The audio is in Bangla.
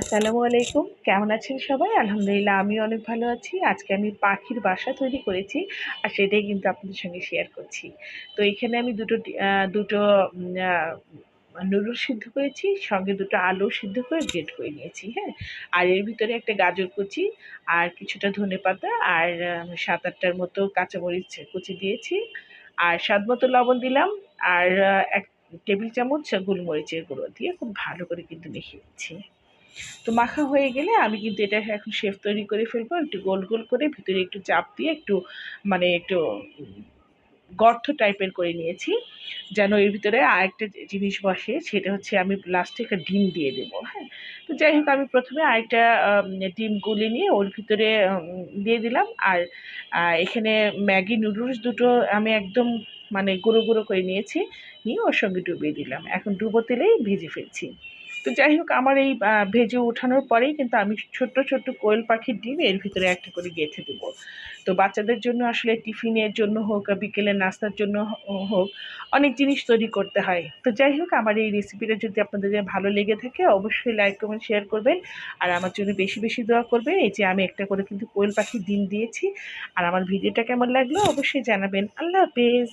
আসসালামু আলাইকুম। কেমন আছেন সবাই? আলহামদুলিল্লাহ আমিও অনেক ভালো আছি। আজকে আমি পাখির বাসা তৈরি করেছি। আর সেটাই কিন্তু আপনাদের সঙ্গে শেয়ার করছি। তো এখানে আমি দুটো নুডলস সিদ্ধ করেছি। সঙ্গে দুটো আলু সিদ্ধ করে গ্রেট করে নিয়েছি, হ্যাঁ? আর এর ভিতরে একটা গাজর কুচি আর কিছুটা ধনেপাতা আর ৭-৮ টার মতো কাঁচামরিচ কুচি দিয়েছি। আর স্বাদমতো লবণ দিলাম। আর ১ টেবিল চামচ গোলমরিচের গুঁড়ো দিয়ে খুব ভালো করে কিন্তু মেখে নিচ্ছি। তো মাখা হয়ে গেলে আমি কিন্তু এটা এখন শেফ তৈরি করে ফেলবো। একটু গোল, গোল করে ভিতরে একটু চাপ দিয়ে একটু একটু গর্ত টাইপের করে নিয়েছি। যেন এর ভিতরে আরেকটা জিনিস বসে, সেটা হচ্ছে আমি লাস্টে একটা ডিম দিয়ে দেবো, হ্যাঁ? তো যাই হোক আমি ১ম এ আরেকটা ডিম গুলে নিয়ে ওর ভিতরে দিয়ে দিলাম। আর এখানে ম্যাগি নুডলস দুটো আমি একদম গুঁড়ো, গুঁড়ো করে নিয়েছি। নিয়ে ওর সঙ্গে ডুবিয়ে দিলাম। এখন ডুবো তেলেই ভেজে ফেলছি। তো যাই হোক আমার এই ভেজে ওঠানোর পরেই কিন্তু আমি ছোট্ট, ছোট্ট কোয়েল পাখির ডিম এর ভিতরে একটা করে গেঁথে দেবো। তো বাচ্চাদের জন্য আসলে টিফিনের জন্য হোক, বিকেলের নাস্তার জন্য হোক, অনেক জিনিস তৈরি করতে হয়। তো যাই হোক আমার এই রেসিপিটা যদি আপনাদের ভালো লেগে থাকে অবশ্যই লাইক, কমেন্ট, শেয়ার করবেন। আর আমার জন্য বেশি, বেশি দোয়া করবেন। এই যে আমি একটা করে কিন্তু কোয়েল পাখির ডিম দিয়েছি। আর আমার ভিডিওটা কেমন লাগলো অবশ্যই জানাবেন। আল্লাহ হাফেজ।